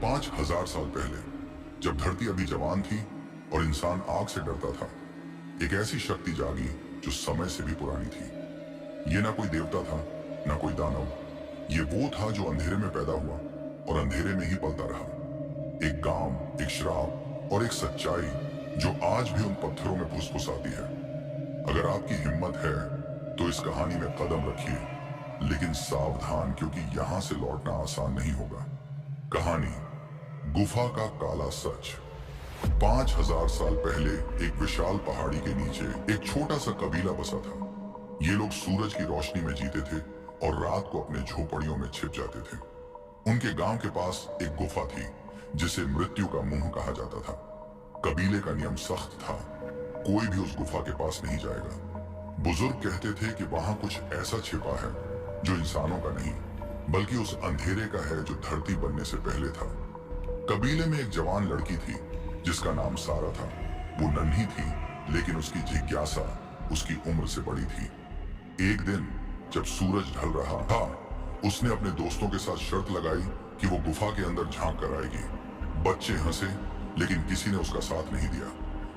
5000 साल पहले, जब धरती अभी जवान थी और इंसान आग से डरता था, एक ऐसी शक्ति जागी जो समय से भी पुरानी थी। ये ना कोई देवता था, ना कोई दानव, ये वो था जो अंधेरे में पैदा हुआ और अंधेरे में ही पलता रहा। एक गांव, एक श्राप और एक सच्चाई जो आज भी उन पत्थरों में फुसफुसाती है। अगर आपकी हिम्मत है तो इस कहानी में कदम रखिए, लेकिन सावधान, क्योंकि यहां से लौटना आसान नहीं होगा। कहानी गुफा का काला सच। 5000 साल पहले एक विशाल पहाड़ी के नीचे एक छोटा सा कबीला बसा था। ये लोग सूरज की रोशनी में जीते थे और रात को अपने झोपड़ियों में छिप जाते थे। उनके गांव के पास एक गुफा थी जिसे मृत्यु का मुंह कहा जाता था। कबीले का नियम सख्त था, कोई भी उस गुफा के पास नहीं जाएगा। बुजुर्ग कहते थे कि वहां कुछ ऐसा छिपा है जो इंसानों का नहीं, बल्कि उस अंधेरे का है जो धरती बनने से पहले था। कबीले में एक जवान लड़की थी जिसका नाम सारा था। वो नन्ही थी, लेकिन उसकी जिज्ञासा उसकी उम्र से बड़ी थी। एक दिन जब सूरज ढल रहा था, उसने अपने दोस्तों के साथ शर्त लगाई कि वो गुफा के अंदर झांक कर आएगी। बच्चे हंसे, लेकिन किसी ने उसका साथ नहीं दिया।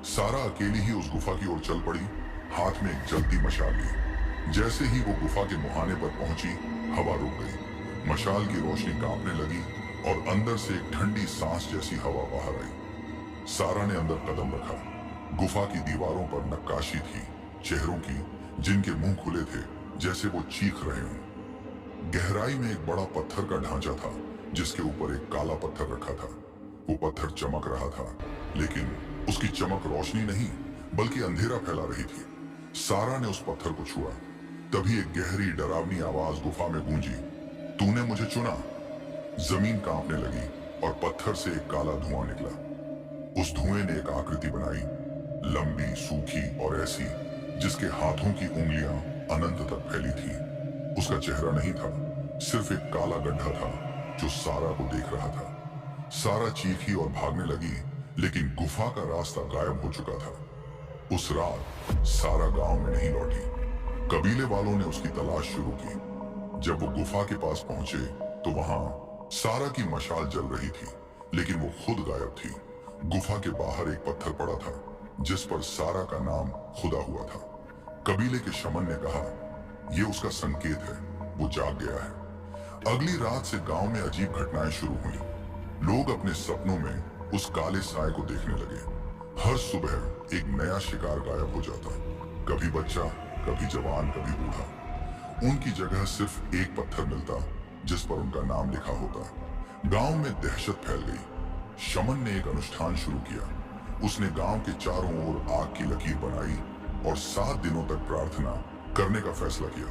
सारा अकेली ही उस गुफा की ओर चल पड़ी, हाथ में एक जलती मशाल ली। जैसे ही वो गुफा के मुहाने पर पहुंची, हवा रुक गई। मशाल की रोशनी कांपने लगी और अंदर से एक ठंडी सांस जैसी हवा बाहर आई। सारा ने अंदर कदम रखा। गुफा की दीवारों पर नक्काशी थी, चेहरों की, जिनके मुंह खुले थे जैसे वो चीख रहे हों। गहराई में एक बड़ा पत्थर का ढांचा था जिसके ऊपर एक काला पत्थर रखा था। वो पत्थर चमक रहा था, लेकिन उसकी चमक रोशनी नहीं बल्कि अंधेरा फैला रही थी। सारा ने उस पत्थर को छुआ, तभी एक गहरी डरावनी आवाज गुफा में गूंजी, तूने मुझे चुना। जमीन कांपने लगी और पत्थर से एक काला धुआं निकला। उस धुएं ने एक आकृति बनाई, लंबी, सूखी और ऐसी जिसके हाथों की उंगलियां अनंत तक फैली थी। उसका चेहरा नहीं था, सिर्फ एक काला गड्ढा था जो सारा को देख रहा था। सारा चीखी और भागने लगी, लेकिन गुफा का रास्ता गायब हो चुका था। उस रात सारा गांव में नहीं लौटी। कबीले वालों ने उसकी तलाश शुरू की। जब वो गुफा के पास पहुंचे तो वहां सारा की मशाल जल रही थी, लेकिन वो खुद गायब थी। गुफा के बाहर एक पत्थर पड़ा था जिस पर सारा का नाम खुदा हुआ था। कबीले के शमन ने कहा, यह उसका संकेत है, वो जाग गया है। अगली रात से गांव में अजीब घटनाएं शुरू हुई। लोग अपने सपनों में उस काले साए को देखने लगे। हर सुबह एक नया शिकार गायब हो जाता, कभी बच्चा, कभी जवान, कभी बूढ़ा। उनकी जगह सिर्फ एक पत्थर मिलता जिस पर उनका नाम लिखा होता। गांव में दहशत फैल गई। शमन ने एक अनुष्ठान शुरू किया। उसने गांव के चारों ओर आग की लकीर बनाई और 7 दिनों तक प्रार्थना करने का फैसला किया।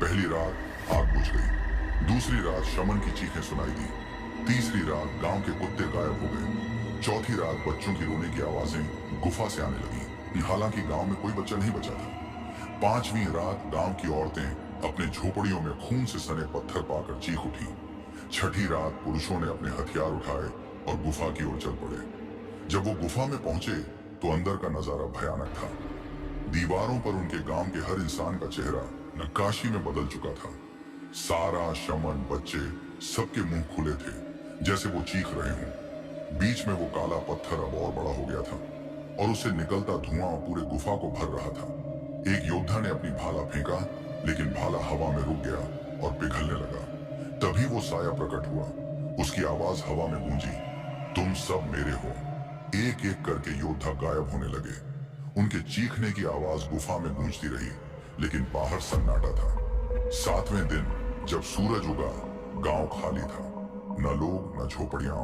पहली रात आग बुझ गई, दूसरी रात शमन की चीखें सुनाई दी, तीसरी रात गांव के कुत्ते गायब हो गए, चौथी रात बच्चों की रोने की आवाजें गुफा से आने लगी। हालांकि गांव में कोई बच्चा नहीं बचा था। 5वीं रात गांव की औरतें अपने झोपड़ियों में खून से सने पत्थर पाकर चीख उठी। 6ठी रात पुरुषों ने अपने हथियार उठाए और गुफा की ओर चल पड़े। जब वो गुफा में पहुंचे तो अंदर का नजारा भयानक था। दीवारों पर उनके गांव के हर इंसान का चेहरा नक्काशी में बदल चुका था। सारा, शमन, बच्चे, सबके मुंह खुले थे जैसे वो चीख रहे हों। बीच में वो काला पत्थर अब और बड़ा हो गया था और उससे निकलता धुआं पूरे गुफा को भर रहा था। एक योद्धा ने अपनी भाला फेंका, लेकिन भाला हवा में रुक गया और पिघलने लगा। तभी वो साया प्रकट हुआ। उसकी आवाज हवा में गूंजी, तुम सब मेरे हो। एक एक करके योद्धा गायब होने लगे। उनके चीखने की आवाज गुफा में गूंजती रही, लेकिन बाहर सन्नाटा था। 7वें दिन जब सूरज उगा, गांव खाली था। न लोग, न झोपड़ियां,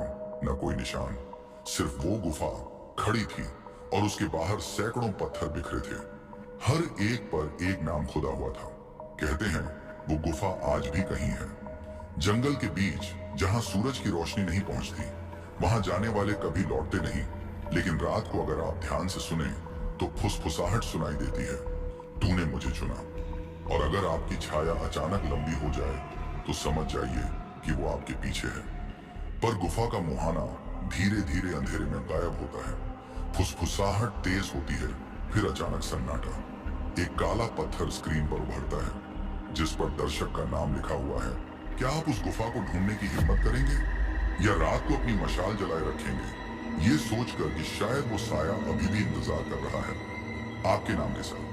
न कोई निशान। सिर्फ वो गुफा खड़ी थी और उसके बाहर सैकड़ों पत्थर बिखरे थे। हर एक पर एक नाम खुदा हुआ था। कहते हैं वो गुफा आज भी कहीं है, जंगल के बीच, जहां सूरज की रोशनी नहीं पहुंचती। वहां जाने वाले कभी लौटते नहीं, लेकिन रात को अगर आप ध्यान से सुने तो फुसफुसाहट सुनाई देती है, तूने मुझे चुना। और अगर आपकी छाया अचानक लंबी हो जाए तो समझ जाइए कि वो आपके पीछे है। पर गुफा का मुहाना धीरे धीरे अंधेरे में गायब होता है। फुसफुसाहट तेज होती है, फिर अचानक सन्नाटा। एक काला पत्थर स्क्रीन पर उभरता है जिस पर दर्शक का नाम लिखा हुआ है। क्या आप उस गुफा को ढूंढने की हिम्मत करेंगे? या रात को अपनी मशाल जलाए रखेंगे, ये सोचकर कि शायद वो साया अभी भी इंतजार कर रहा है आपके नाम के साथ।